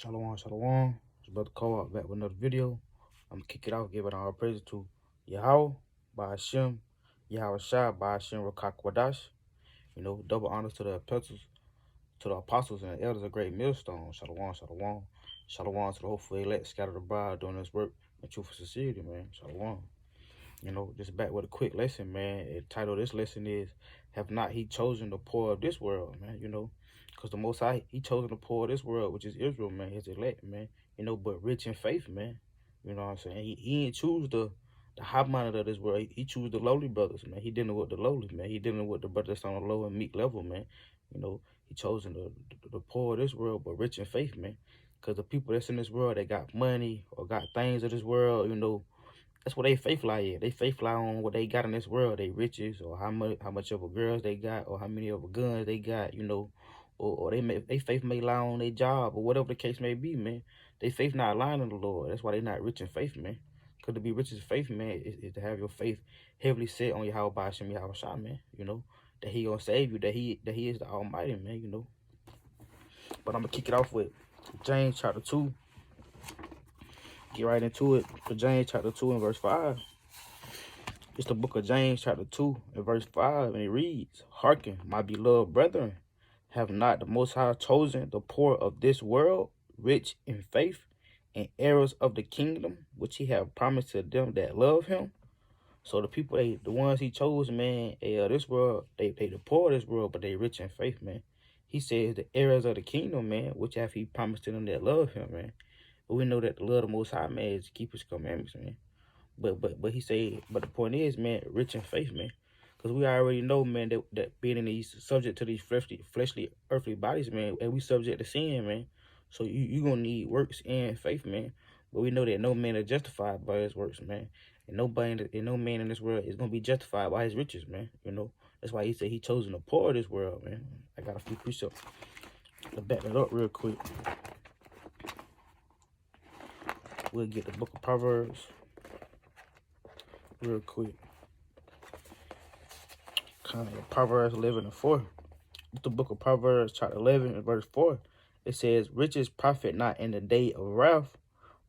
Shalom, shalom. It's Brother Co-op back with another video. I'm going to kick it off, give it all praise to Yahweh, by Hashem, Yahweh Shai, by Hashem, Rakakwadash. You know, double honors to the epistles, to the apostles and the elders of Great Millstone. Shalom, shalom. Shalom to the hopeful elect scattered abroad doing this work in truth and sincerity, man. Shalom. You know, just back with a quick lesson, man. The title of this lesson is, Have Not He Chosen the Poor of This World, man, you know. Because the Most High, He chosen the poor of this world, which is Israel, man, His elect, man. You know, but rich in faith, man. You know what I'm saying? He ain't choose the high-minded of this world. He choose the lowly brothers, man. He dealing with the lowly, man. He dealing with the brothers that's on a low and meek level, man. You know, He chosen the poor of this world, but rich in faith, man. Because the people that's in this world, they got money or got things of this world, you know, that's what they faith lie in. They faith lie on what they got in this world, they riches, or how much of a girls they got, or how many of a guns they got, you know, or they faith may lie on their job, or whatever the case may be, man. They faith not lying on the Lord. That's why they not rich in faith, man. Because to be rich in faith, man, is to have your faith heavily set on Yahweh by Hashem Yahweh Shai, man. You know, that He gonna save you, that He is the Almighty, man. You know. But I'm gonna kick it off with James chapter 2. Get right into it. For James chapter 2 and verse 5. It's the book of James chapter 2 and verse 5. And it reads, Hearken, my beloved brethren, have not the Most High chosen the poor of this world, rich in faith, and heirs of the kingdom, which He have promised to them that love Him? So the people, the ones He chose, man, this world, they the poor of this world, but they rich in faith, man. He says the heirs of the kingdom, man, which have He promised to them that love Him, man. But we know that the love of the Most High, man, is to keep His commandments, man. But He say, but the point is, man, rich in faith, man. Because we already know, man, that being in these, subject to these fleshly, earthly bodies, man, and we subject to sin, man. So you going to need works and faith, man. But we know that no man is justified by his works, man. And no man in this world is going to be justified by his riches, man. You know, that's why He said He chosen the poor of this world, man. I got a few precepts to back that up real quick. We'll get the book of Proverbs real quick. Kind of Proverbs 11 and 4. The book of Proverbs chapter 11 and verse 4. It says, Riches profit not in the day of wrath,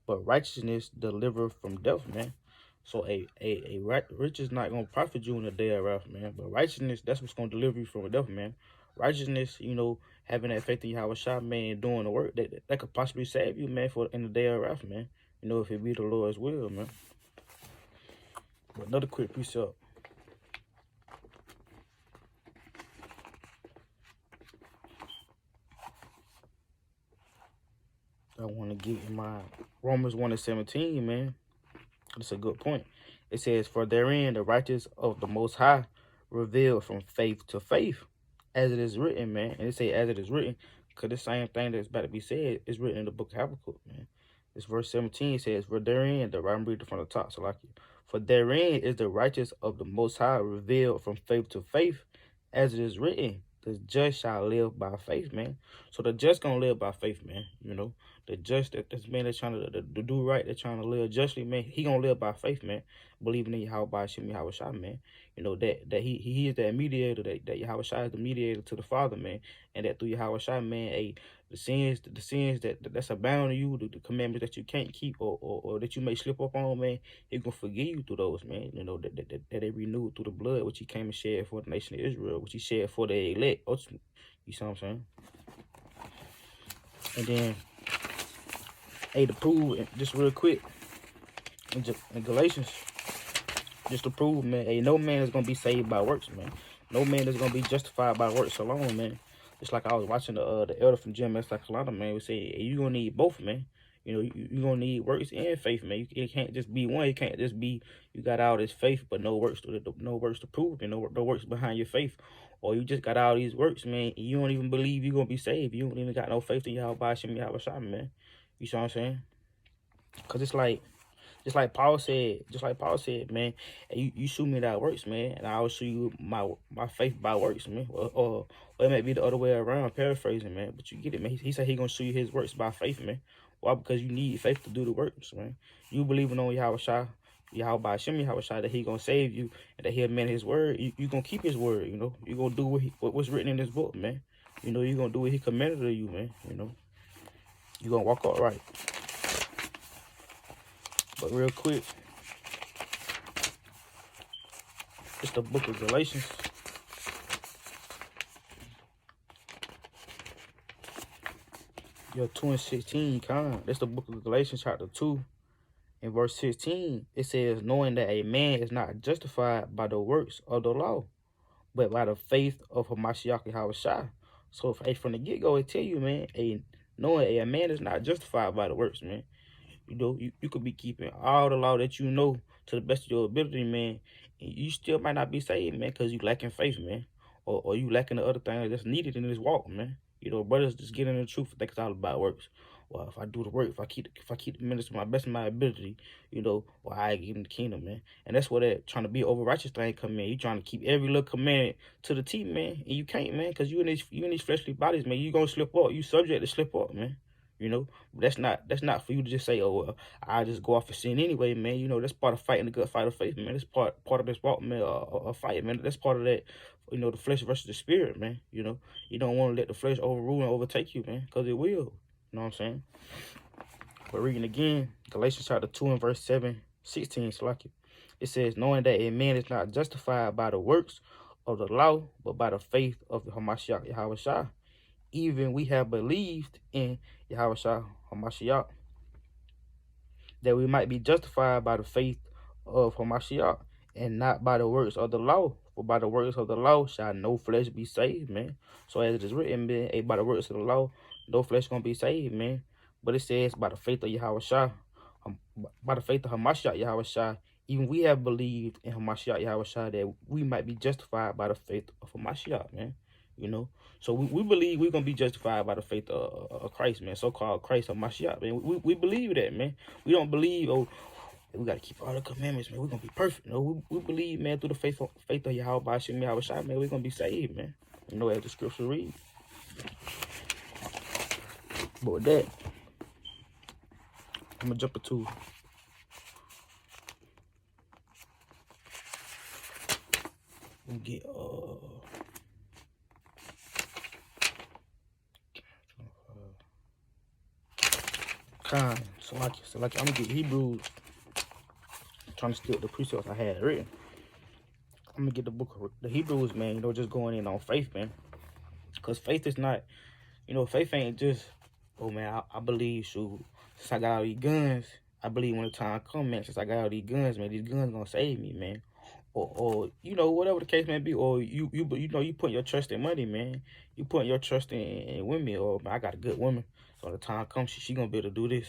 but righteousness deliver from death, man. So riches not going to profit you in the day of wrath, man. But righteousness, that's what's going to deliver you from death, man. Righteousness, you know, having that faith in Yahweh Shai, man, doing the work that could possibly save you, man, for in the day of wrath, man. You know, if it be the Lord's will, man. But another quick precept. I want to get in my Romans 1 and 17, man. That's a good point. It says, For therein the righteous of the Most High revealed from faith to faith, as it is written, man. And it say, as it is written, because the same thing that's about to be said is written in the book of Habakkuk, man. This verse 17 says, For therein, I'm reading from the top, so like it. For therein is the righteous of the Most High revealed from faith to faith, as it is written, the just shall live by faith, man. So the just gonna live by faith, man. You know, the just, this man that's trying to do right, they're trying to live justly, man. He gonna live by faith, man. Believing in Yahweh by Hashem Yahweh Shai, man. You know, that he is that mediator, that Yahweh Shai is the mediator to the Father, man. And that through Yahweh Shai, man, the sins that's abound to you, the commandments that you can't keep or that you may slip up on, man, He gonna forgive you through those, man. You know, that they renewed through the blood which He came and shed for the nation of Israel, which He shed for the elect. You see what I'm saying? And then, to prove, just real quick, in Galatians, just to prove, man, no man is gonna be saved by works, man. No man is gonna be justified by works alone, man. Just like I was watching the elder from GMS South Carolina, man, we say, you gonna need both, man. You know, you're gonna need works and faith, man. It can't just be one. It can't just be you got all this faith but no works to prove, and no works behind your faith. Or you just got all these works, man, and you don't even believe you're gonna be saved. You don't even got no faith in Yahweh Hashem Yahweh Shai, man. You see what I'm saying? Cause it's like, just like Paul said, man, you show me that works, man, and I'll show you my faith by works, man. Or it may be the other way around, paraphrasing, man. But you get it, man. He said He gonna show you His works by faith, man. Why? Because you need faith to do the works, man. You believing on Yahweh Shai, Yahweh by Hashem Yahweh Shai, that He gonna save you and that He'll man His word. You gonna keep His word, you know. You gonna do what's written in this book, man. You know, you gonna do what He commanded of you, man. You know. You're going to walk upright. But real quick, it's the book of Galatians. Yo, 2 and 16, that's the book of Galatians, chapter 2. In verse 16, it says, knowing that a man is not justified by the works of the law, but by the faith of Hamashiach Yahushua. So from the get-go, it tell you, man, knowing a man is not justified by the works, man. You know, you could be keeping all the law that you know to the best of your ability, man, and you still might not be saved, man, because you lacking faith, man, or you lacking the other things that's needed in this walk, man. You know, brothers just get in the truth and think it's all about works. Well, if I do the work, if I keep the ministry to my best of my ability, you know, well, I get in the kingdom, man. And that's where that trying to be over righteous thing come in. You trying to keep every little commandment to the T, man, and you can't, man, because you in these fleshly bodies, man. You gonna slip up. You subject to slip up, man. You know, that's not for you to just say, oh, well, I just go off and sin anyway, man. You know, that's part of fighting the good fight of faith, man. That's part of this walk, man, a fight, man. That's part of that, you know, the flesh versus the spirit, man. You know, you don't want to let the flesh overrule and overtake you, man, because it will. You know what I'm saying? But reading again, Galatians chapter 2 and verse 16, it says, knowing that a man is not justified by the works of the law, but by the faith of the Hamashiach Yahushua. Even we have believed in Yahushua Hamashiach, that we might be justified by the faith of Hamashiach, and not by the works of the law. For by the works of the law shall no flesh be saved, man. So as it is written, man, by the works of the law, no flesh gonna be saved, man. But it says by the faith of Yahushua, by the faith of Hamashiach Yahushua, even we have believed in Hamashiach Yahushua, that we might be justified by the faith of Hamashiach, man. You know, so we believe we're gonna be justified by the faith of Christ, man, so-called Christ of Mashiach, man. We believe that, man. We don't believe, oh, we gotta keep all the commandments, man. We're gonna be perfect. No, we believe, man, through the faith of Yahweh Hashem Yahushua, man, we're gonna be saved, man. You know, as the scripture reads. But with that, I'm gonna jump into get so like I'm gonna get Hebrews. I'm trying to steal the precepts I had written. I'm gonna get the book of the Hebrews, man. You know, just going in on faith, man. Because faith is not, you know, faith ain't just, oh man, I believe, shoot, since I got all these guns, I believe when the time comes, man, since I got all these guns, man, these guns gonna save me, man. Or you know, whatever the case may be, or you know, you put your trust in money, man. You put your trust in women, or man, I got a good woman, so when the time comes, she gonna be able to do this.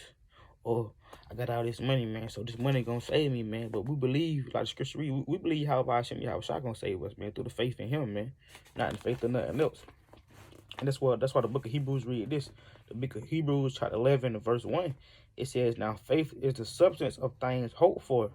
Or I got all this money, man, so this money gonna save me, man. But we believe, like the scripture read, we believe how Hashem Yahushua gonna save us, man, through the faith in Him, man, not in the faith of nothing else. And that's why the book of Hebrews read this. The book of Hebrews, chapter 11, verse 1. It says, now faith is the substance of things hoped for,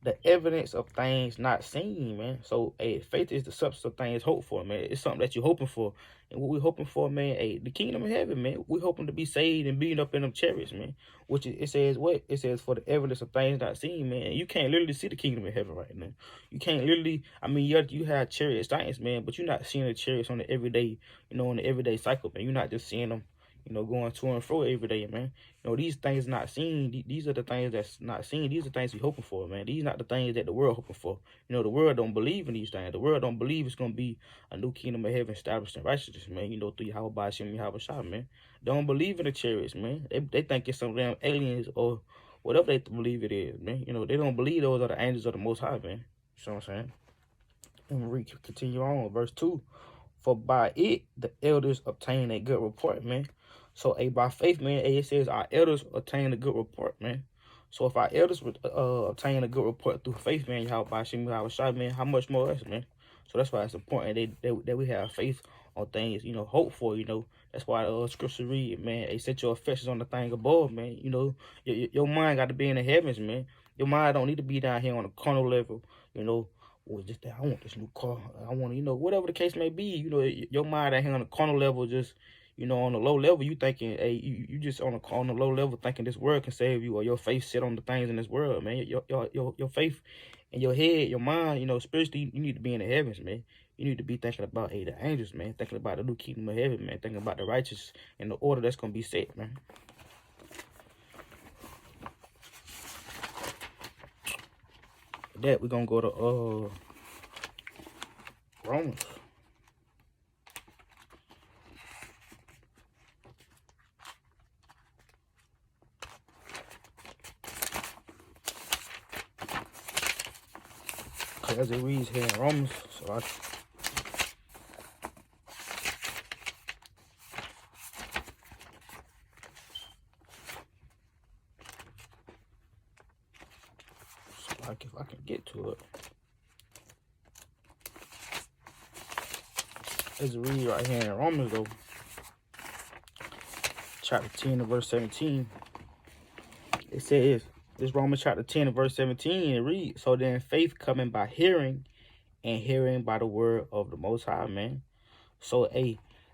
the evidence of things not seen, man. So, faith is the substance of things hoped for, man. It's something that you're hoping for. And what we're hoping for, man, the kingdom of heaven, man. We're hoping to be saved and being up in them chariots, man. Which it says what? It says for the evidence of things not seen, man. And you can't literally see the kingdom of heaven right now. You can't literally, I mean, you have chariot science, man, but you're not seeing the chariots on the everyday, you know, on the everyday cycle, man. You're not just seeing them, you know, going to and fro every day, man. You know, these things not seen. These are the things that's not seen. These are the things we hoping for, man. These not the things that the world hoping for. You know, the world don't believe in these things. The world don't believe it's going to be a new kingdom of heaven established in righteousness, man. You know, through Yahweh Hashem Yahushua, man. They don't believe in the chariots, man. They think it's some damn aliens or whatever they believe it is, man. You know, they don't believe those are the angels of the Most High, man. You know what I'm saying? And we continue on, verse 2. For by it, the elders obtain a good report, man. So, by faith, man, it says our elders obtain a good report, man. So, if our elders obtain a good report through faith, man, man, how much more us, man? So, that's why it's important that we have faith on things, you know, hope for, you know. That's why scripture read, man, they set your affections on the thing above, man. You know, your mind got to be in the heavens, man. Your mind don't need to be down here on a carnal level, you know. Or just that I want this new car. I want to, you know, whatever the case may be, you know, your mind down here on the carnal level just, you know, on the low level, you thinking, hey, you just on the low level thinking this world can save you, or your faith sit on the things in this world, man. Your faith in your head, your mind, you know, spiritually, you need to be in the heavens, man. You need to be thinking about, hey, the angels, man. Thinking about the new kingdom of heaven, man. Thinking about the righteous and the order that's going to be set, man. That we're gonna go to Romans. Cause as it reads here in Romans, so like if I can get to it. As it reads right here in Romans though, chapter 10 and verse 17, it says, this Romans chapter 10 and verse 17, it reads, so then faith coming by hearing, and hearing by the word of the Most High, man. So,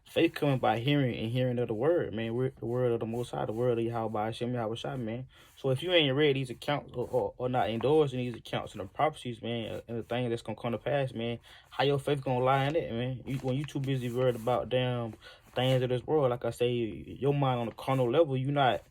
faith coming by hearing, and hearing of the word, man. The word of the Most High, the word of Yahweh Hashem Yahushua, man. So if you ain't read these accounts or not endorsing these accounts and the prophecies, man, and the thing that's gonna come to pass, man, how your faith gonna lie in it, man? When you too busy worried about damn things of this world, like I say, your mind on the carnal level, you not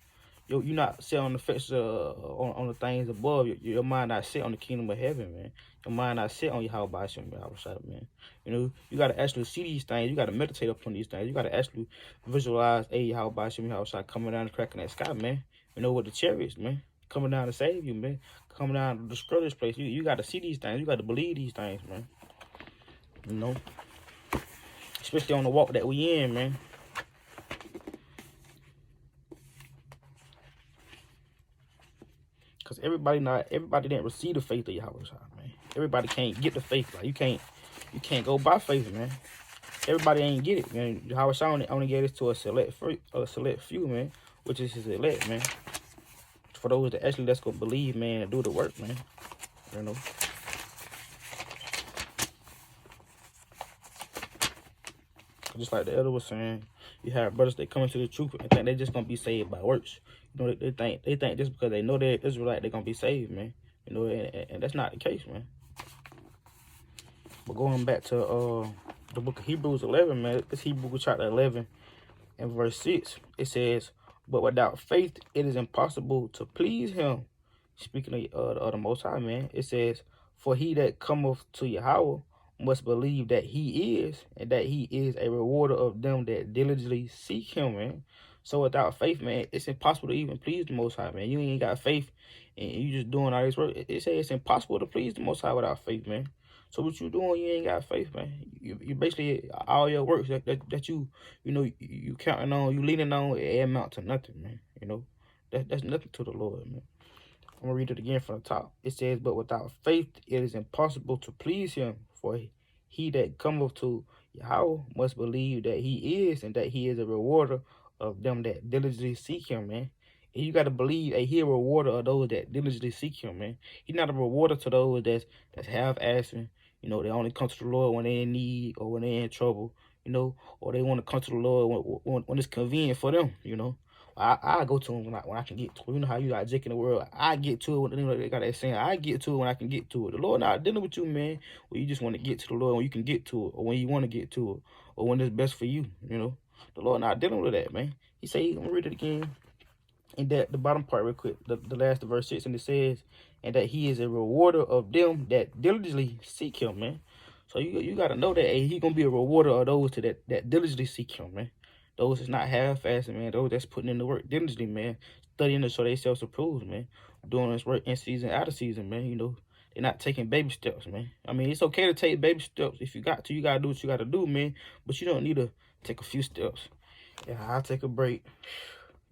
set on the fixture on the things above. Your mind not set on the kingdom of heaven, man. Your mind not set on Yahweh Hashem Yahushua, man. You know, you got to actually see these things. You got to meditate upon these things. You got to actually visualize Yahweh Hashem Yahushua coming down and cracking that sky, man. You know, with the chariots, man. Coming down to save you, man. Coming down to destroy this place. You got to see these things. You got to believe these things, man. You know, especially on the walk that we in, man. Cause everybody didn't receive the faith of Yahweh, man. Everybody can't get the faith. Like you can't go by faith, man. Everybody ain't get it, man. Yahweh only gave this to a select few, man, which is his elect, man. For those that actually that's gonna believe, man, and do the work, man. You know. Just like the elder was saying, you have brothers that come into the truth and think they just gonna be saved by works. You know, they think just because they know they're Israelite, they're gonna be saved, man. You know, and that's not the case, man. But going back to the book of Hebrews 11, man, it's Hebrews chapter 11 and verse 6. It says, but without faith, it is impossible to please him. Speaking of the Most High, man, it says, for he that cometh to Yahweh must believe that he is, and that he is a rewarder of them that diligently seek him, man. So without faith, man, it's impossible to even please the Most High, man. You ain't got faith, and you just doing all this work. It says it's impossible to please the Most High without faith, man. So what you doing, you ain't got faith, man. You basically, all your works that you counting on, you leaning on, it amount to nothing, man. You know, that's nothing to the Lord, man. I'm going to read it again from the top. It says, but without faith, it is impossible to please him. For he that cometh to Yahweh must believe that he is, and that he is a rewarder of them that diligently seek him, man. And you got to believe that he a rewarder of those that diligently seek him, man. He's not a rewarder to those that's half-assing. You know, they only come to the Lord when they're in need or when they're in trouble, you know, or they want to come to the Lord when it's convenient for them, you know. I go to him when I can get to it. You know how you got Jake in the world. I get to it. You know, they got that saying, I get to it when I can get to it. The Lord not dealing with you, man. When you just want to get to the Lord when you can get to it, or when you want to get to it, or when it's best for you, you know. The Lord not dealing with that, man. He say, I'm going to read it again. And that the bottom part real quick, the last of verse 6, and it says, and that he is a rewarder of them that diligently seek him, man. So you got to know that he going to be a rewarder of those that diligently seek him, man. Those that's not half-assing, man. Those that's putting in the work diligently, man. Studying to show they self-approved, man. Doing this work in season, out of season, man. You know, they're not taking baby steps, man. I mean, it's okay to take baby steps. If you got to, you got to do what you got to do, man. But you don't need to take a few steps. Yeah, I'll take a break.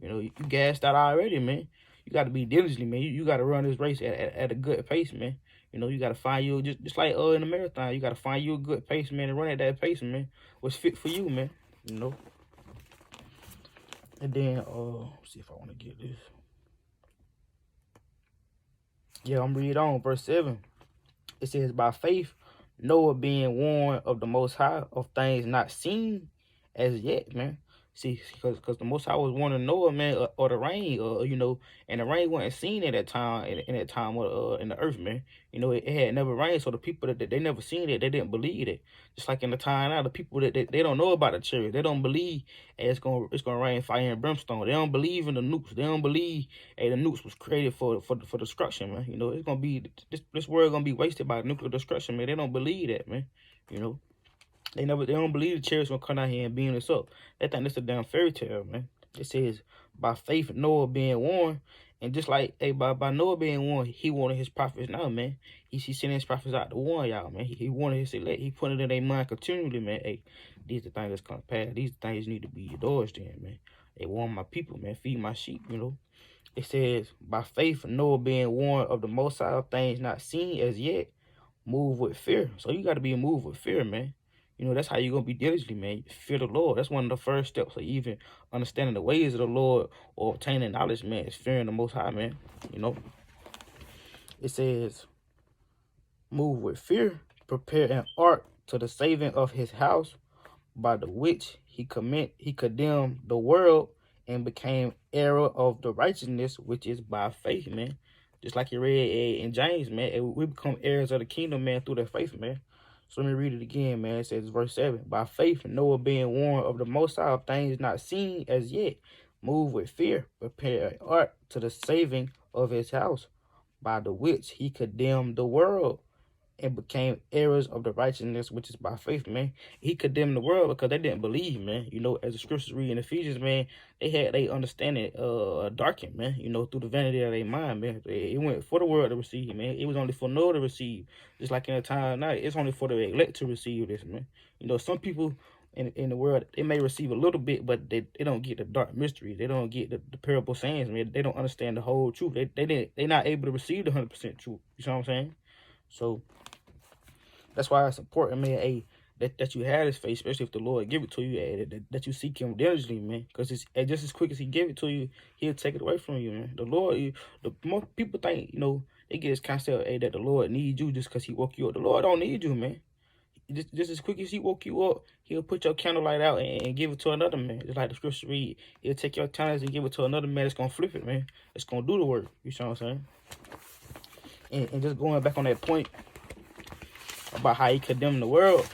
You know, you gassed out already, man. You got to be diligently, man. You got to run this race at a good pace, man. You know, you got to find you, just like in the marathon, you got to find you a good pace, man, and run at that pace, man. What's fit for you, man. You know. And then, let's see if I want to get this. Yeah, I'm read on verse 7. It says, by faith, Noah being warned of the Most High of things not seen as yet, man, See, because the Most High was warning Noah, man, or the rain, you know, and the rain wasn't seen at that time, in that time, in the earth, man. You know, it had never rained, so the people that they never seen it, they didn't believe it. Just like in the time now, the people that they don't know about the chariots, they don't believe it's gonna rain fire and brimstone. They don't believe in the nukes. They don't believe the nukes was created for destruction, man. You know, it's gonna be this world gonna be wasted by nuclear destruction, man. They don't believe that, man. You know. They don't believe the chariots gonna come out here and beam us up. They think this is a damn fairy tale, man. It says by faith Noah being warned, and just like by Noah being warned, he wanted his prophets now, man. He sending his prophets out to warn y'all, man. He wanted his elect. He put it in their mind continually, man. Hey, these are the things that's gonna pass. These things need to be endorsed in, man. They warn my people, man. Feed my sheep, you know. It says by faith Noah being warned of the most high things not seen as yet, move with fear. So you got to be moved with fear, man. You know, that's how you're going to be diligently, man. Fear the Lord. That's one of the first steps of even understanding the ways of the Lord or obtaining knowledge, man. Is fearing the Most High, man. You know, it says, move with fear, prepare an ark to the saving of his house, by the which he condemned the world and became heir of the righteousness, which is by faith, man. Just like you read in James, man. We become heirs of the kingdom, man, through that faith, man. So let me read it again, man. It says, verse 7, by faith, Noah being warned of the Most High of things not seen as yet, moved with fear, prepare an ark to the saving of his house, by the which he condemned the world and became heirs of the righteousness, which is by faith, man. He condemned the world because they didn't believe, man. You know, as the scriptures read in Ephesians, man, they had they understanding darkened, man. You know, through the vanity of their mind, man. It went for the world to receive, man. It was only for Noah to receive. Just like in the time now, it's only for the elect to receive this, man. You know, some people in the world, they may receive a little bit, but they don't get the dark mysteries. They don't get the parable sayings, man. They don't understand the whole truth. They're not able to receive the 100% truth. You know what I'm saying? So that's why it's important, man, that you have this faith, especially if the Lord give it to you, that you seek him diligently, man. Because it's just as quick as he give it to you, he'll take it away from you, man. The Lord, the more people think, you know, they get this concept that the Lord needs you just because he woke you up. The Lord don't need you, man. Just as quick as he woke you up, he'll put your candlelight out and give it to another man. Just like the scripture read, he'll take your talents and give it to another man that's going to flip it, man. It's going to do the work. You know what I'm saying? And just going back on that point about how he condemned the world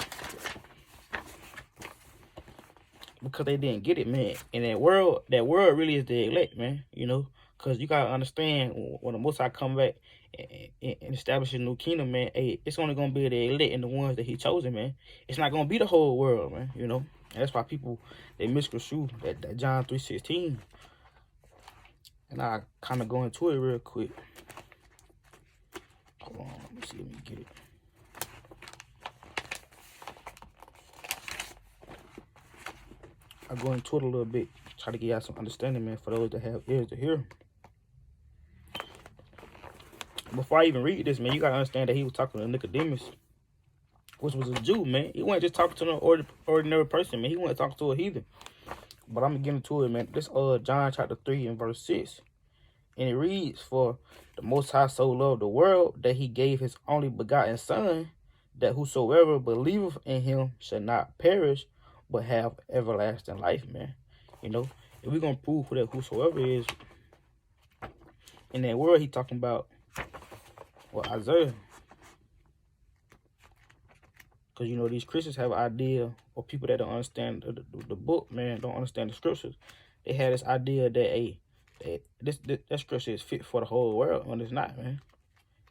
because they didn't get it, man. And that world really is the elect, man. You know, because you gotta understand when the Most High come back and establish a new kingdom, man. Hey, it's only gonna be the elect and the ones that he chosen, man. It's not gonna be the whole world, man. You know, and that's why people they misconstrue that John 3:16. And I kind of go into it real quick. Hold on, let me see. Let me get it. I go into it a little bit, try to get y'all some understanding, man, for those that have ears to hear. Before I even read this, man, you gotta understand that he was talking to Nicodemus, which was a Jew, man. He wasn't just talking to an ordinary person, man. He wasn't talking to a heathen. But I'm gonna get into it, man. This John chapter 3 and verse 6. And it reads, for the Most High so loved the world that he gave his only begotten Son, that whosoever believeth in him shall not perish, but have everlasting life, man. You know, if we're gonna prove who that whosoever is, in that word he talking about, well, Isaiah. Because, you know, these Christians have an idea, or people that don't understand the book, man, don't understand the scriptures. They have this idea that, that scripture is fit for the whole world, when it's not, man.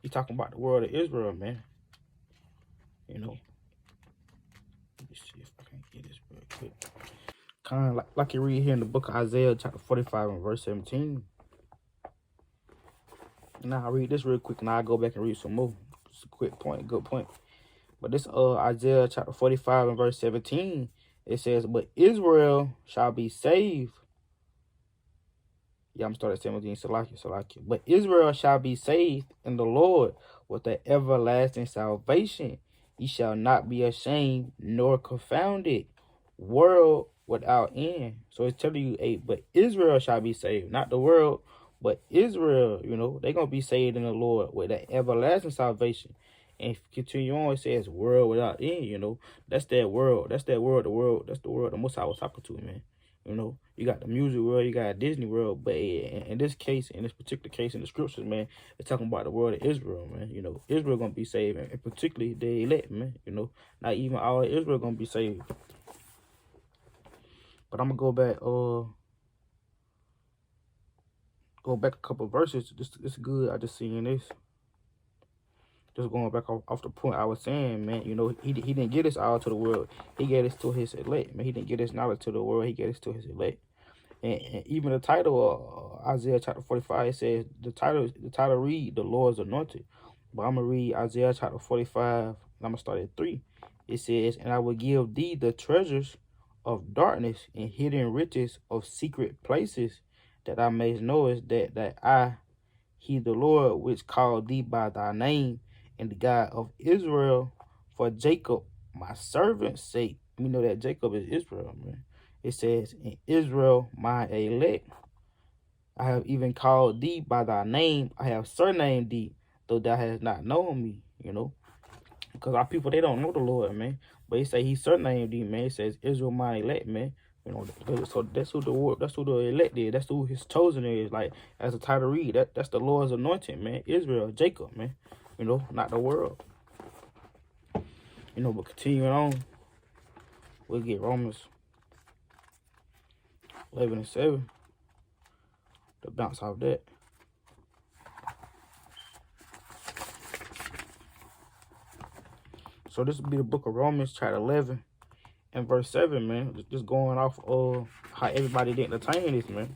He's talking about the world of Israel, man. You know. Let me see if I can get this real quick. Kind of like you read here in the book of Isaiah, chapter 45 and verse 17. Now I'll read this real quick, and I'll go back and read some more. It's a quick point, good point. But this Isaiah chapter 45 and verse 17, it says, but Israel shall be saved. Yeah, I'm starting at 17, Salakia. But Israel shall be saved in the Lord with the everlasting salvation. Ye shall not be ashamed nor confounded, world without end. So it's telling you, but Israel shall be saved, not the world, but Israel, you know, they're going to be saved in the Lord with that everlasting salvation. And if you continue on, it says world without end, you know. That's that world. That's that world, that's the world the Most High was talking to, man. You know, you got the music world, you got Disney world, but in this case, in this particular case, in the scriptures, man, it's talking about the world of Israel, man. You know, Israel gonna be saved, and particularly the elect, man. You know, not even all of Israel gonna be saved. But I'm gonna go back a couple of verses. This is good. I just seen this. Just going back off the point I was saying, man. You know, he didn't get this all to the world. He gave this to his elect, man. He didn't get this knowledge to the world. He gave this to his elect. And even the title of Isaiah chapter 45, it says the title read the Lord's anointed. But I'm gonna read Isaiah chapter 45, and I'm gonna start at 3. It says, and I will give thee the treasures of darkness and hidden riches of secret places, that I may know that I, he the Lord, which called thee by thy name, and the God of Israel, for Jacob my servant's sake. We know that Jacob is Israel, man. It says, in Israel, my elect, I have even called thee by thy name. I have surnamed thee, though thou hast not known me, you know. Because our people, they don't know the Lord, man. But he say he surnamed thee, man. It says, Israel, my elect, man. You know, so that's who the elect is. That's who his chosen is. Like, as the title read, that's the Lord's anointed, man. Israel, Jacob, man. You know, not the world. You know, but continuing on, we'll get Romans 11 and 7 to bounce off that. So this will be the book of Romans, chapter 11 and verse 7, man. Just going off of how everybody didn't attain this, man.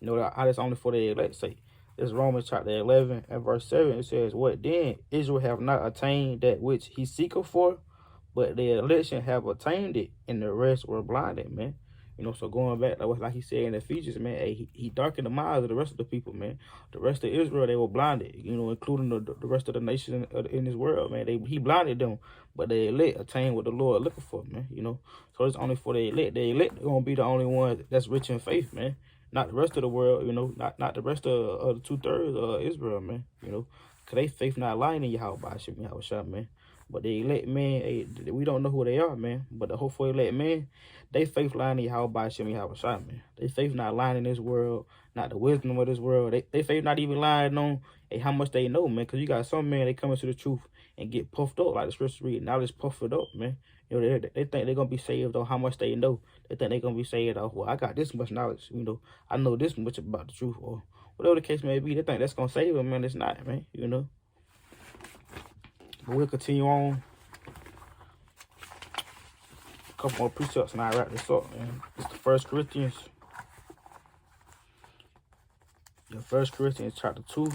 You know, how that's only for the elect sake. This Romans chapter 11 and verse 7, it says, what then? Israel have not attained that which he seeketh for, but the election have attained it, and the rest were blinded, man. You know, so going back, like he said in Ephesians, man, hey, he darkened the minds of the rest of the people, man. The rest of Israel, they were blinded, you know, including the rest of the nations in this world, man. He blinded them, but the elect attained what the Lord looking for, man, you know. So it's only for the elect. The elect going to be the only one that's rich in faith, man. Not the rest of the world, you know, not the rest of the 2/3 of Israel, man, you know. Because they faith not lying in Yahweh, man. But the elect, man, hey, we don't know who they are, man. But the hopeful elect, man, they faith lying in Yahweh, man. They faith not lying in this world, not the wisdom of this world. They faith not even lying on how much they know, man. Because you got some, man, they come into the truth and get puffed up, like the scripture read. Knowledge puffed up, man. You know, they think they're going to be saved on how much they know. They think they're going to be saved off, well, I got this much knowledge, you know. I know this much about the truth, or whatever the case may be. They think that's going to save them, man. It's not, man, you know. But we'll continue on. A couple more precepts and I wrap this up, man. It's the 1 Corinthians. The 1 Corinthians chapter 2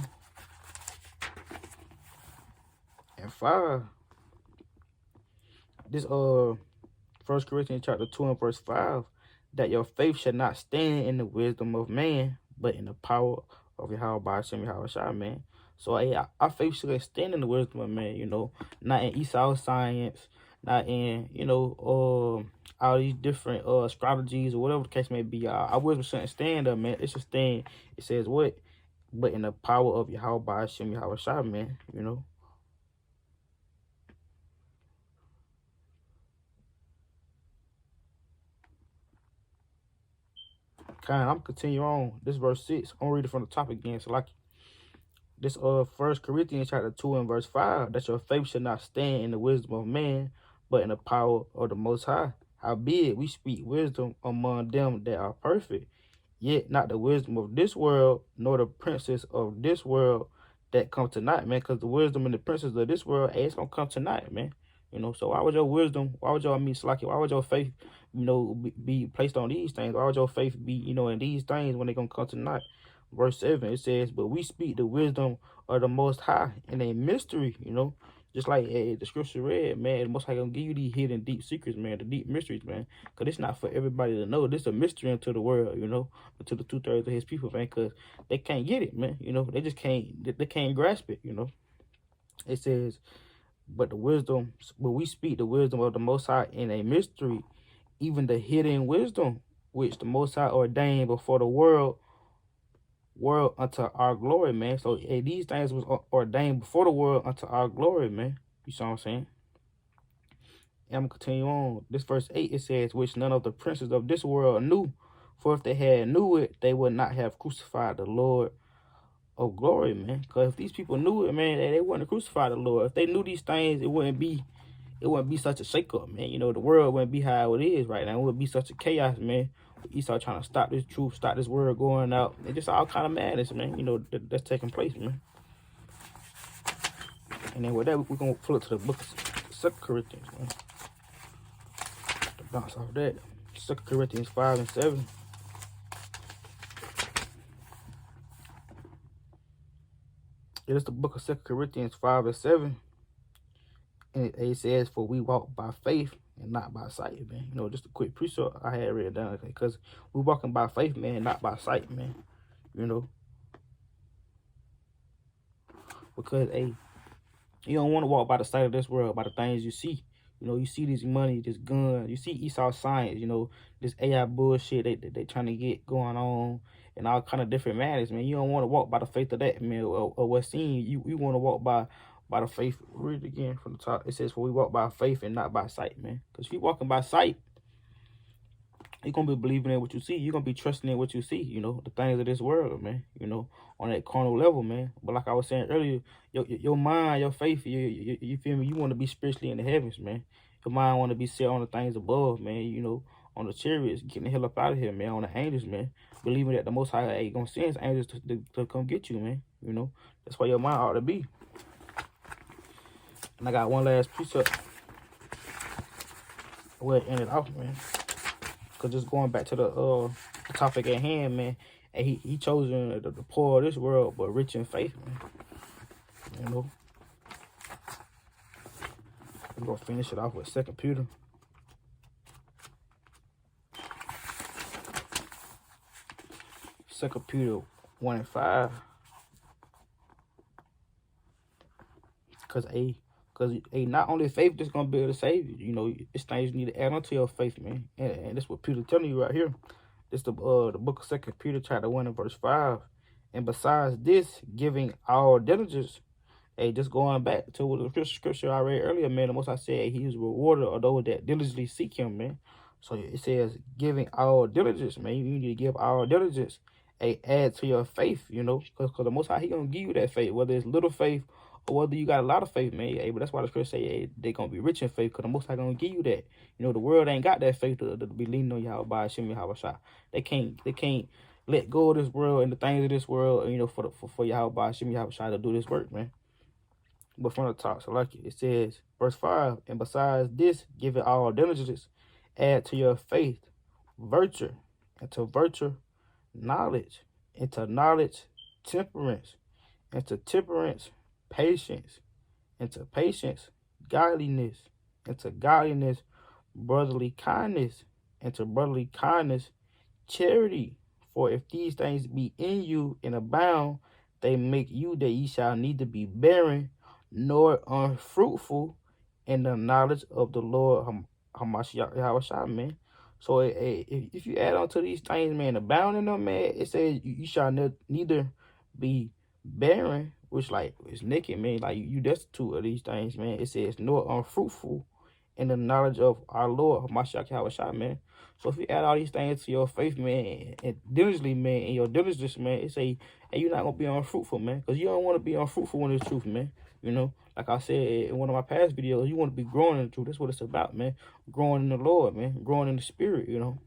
and 5. This 1 Corinthians chapter 2 and verse 5, that your faith should not stand in the wisdom of man, but in the power of Yahweh, man. So our faith should stand in the wisdom of man, you know, not in Esau science, not in, you know, all these different strategies or whatever the case may be. Our wisdom shouldn't stand up, man. It should stand, it says what? But in the power of Yahweh, man, you know. I'm continuing on. This verse 6. I'm gonna read it from the top again. So like this 1 Corinthians chapter 2 and verse 5, that your faith should not stand in the wisdom of man, but in the power of the Most High. Howbeit we speak wisdom among them that are perfect, yet not the wisdom of this world, nor the princes of this world that come tonight, man. Because the wisdom and the princes of this world, hey, it's gonna come tonight, man. You know, so why would your wisdom, why would your faith, you know, be placed on these things? Why would your faith be, you know, in these things when they're going to come tonight? Verse 7, it says, but we speak the wisdom of the Most High in a mystery, you know, just like the scripture read, man. The Most High going to give you these hidden deep secrets, man, the deep mysteries, man, because it's not for everybody to know. This is a mystery into the world, you know, to the 2/3 of his people, man, because they can't get it, man, you know, they just can't grasp it, you know. It says, but we speak the wisdom of the Most High in a mystery, even the hidden wisdom which the Most High ordained before the world unto our glory, man. So these things was ordained before the world unto our glory, man. You see what I'm saying? And I'm gonna continue on. This verse 8, it says, which none of the princes of this world knew, For if they had knew it, they would not have crucified the Lord of glory, man. Because if these people knew it, man, they wouldn't crucify the Lord. If they knew these things, it wouldn't be such a shakeup, man. You know, the world wouldn't be how it is right now. It wouldn't be such a chaos, man. Esau trying to stop this truth, stop this word going out. It's just all kind of madness, man. You know, that's taking place, man. And then with that, we're going to flip to the book of 2 Corinthians, man. To bounce off that. 2 Corinthians 5 and 7. It is the book of 2 Corinthians 5 and 7. And it says, for we walk by faith and not by sight, man. You know, just a quick precept I had written down, because we walking by faith, man, not by sight, man. You know, because you don't want to walk by the sight of this world, by the things you see. You know, you see this money, this gun, you see Esau science, you know, this AI bullshit they trying to get going on, and all kind of different matters, man. You don't want to walk by the faith of that, man, or what's seen. You want to walk by the faith. Read it again from the top. It says, for we walk by faith and not by sight, man. Because if you walking by sight, you're going to be believing in what you see. You're going to be trusting in what you see, you know, the things of this world, man, you know, on that carnal level, man. But like I was saying earlier, your mind, your faith, you feel me? You want to be spiritually in the heavens, man. Your mind want to be set on the things above, man, you know, on the chariots, getting the hell up out of here, man, on the angels, man. Believing that the Most High ain't going to send his angels to come get you, man, you know. That's why your mind ought to be. And I got one last precept. We'll end it off, man. Because just going back to the topic at hand, man. And he chosen the poor of this world, but rich in faith, man. You know. We're going to finish it off with 2 Peter. Second Peter 1 and 5. Because not only faith just gonna be able to save you. You know, it's things you need to add onto your faith, man. And that's what Peter telling you right here. It's the book of 2 Peter chapter 1 and verse 5. And besides this, giving all diligence. Hey, just going back to the scripture I read earlier, man. The Most I said he was rewarded of those that diligently seek him, man. So it says giving all diligence, man. You need to give all diligence. Hey, add to your faith, you know, because the Most High, he gonna give you that faith, whether it's little faith or whether you got a lot of faith, man. Hey, but that's why the scripture say, hey, they gonna be rich in faith, because the Most High gonna give you that. You know, the world ain't got that faith to be leaning on Yahweh Hashem Yahweh Shai. They can't let go of this world and the things of this world, you know, for Yahweh Hashem Yahweh Shai to do this work, man. But from the top, so like it says, verse 5, and besides this, give it all diligence, add to your faith virtue, and to virtue knowledge, and to knowledge temperance, and to temperance patience, and to patience godliness, and to godliness brotherly kindness, and to brotherly kindness charity. For if these things be in you and abound, they make you that ye shall neither be barren nor unfruitful in the knowledge of the Lord Hamashiach Yahushua, man. So if you add on to these things, man, abound in them, man, it says you shall neither be barren, which like is naked, man. Like you destitute of these things, man. It says nor unfruitful in the knowledge of our Lord Hamashiach Yahushua, man. So if you add all these things to your faith, man, and diligently, man, and your diligence, man, it say, hey, you're not gonna be unfruitful, man, because you don't want to be unfruitful when it's truth, man. You know, like I said in one of my past videos, you want to be growing in the truth. That's what it's about, man. Growing in the Lord, man. Growing in the spirit, you know.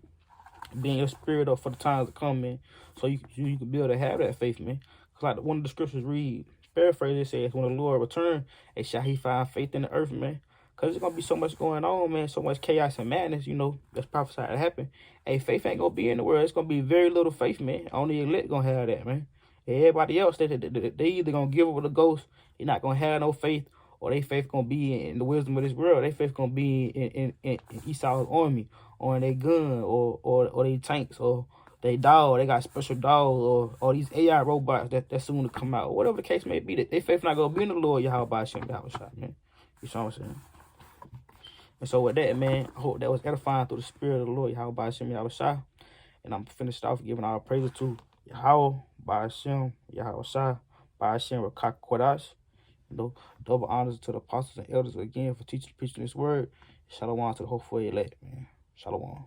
Being your spirit up for the times to come, man. So you can be able to have that faith, man. Because like one of the scriptures read, paraphrase, it says, when the Lord return, hey, shall he find faith in the earth, man? Because there's going to be so much going on, man. So much chaos and madness, you know, that's prophesied to happen. Hey, faith ain't going to be in the world. It's going to be very little faith, man. Only elect going to have that, man. Everybody else, they either going to give up with the ghost, they're not going to have no faith, or their faith going to be in the wisdom of this world. Their faith going to be in Esau's army, or in their gun, or their tanks, or they dog. They got special dogs, or these AI robots that's soon to come out. Whatever the case may be, that their faith not going to be in the Lord Yahweh Hashem Yahweh Shai, man. You see what I'm saying? And so with that, man, I hope that was edifying through the spirit of the Lord Yahweh Hashem Yahweh Shai. And I'm finished off giving our praises to Yahweh, Ba'ashem, Yahweh Shai, Ba'ashem, Rakak Kodash. You know, double honors to the apostles and elders again for teaching, preaching this word. Shalom to the whole elect, man. Shalom.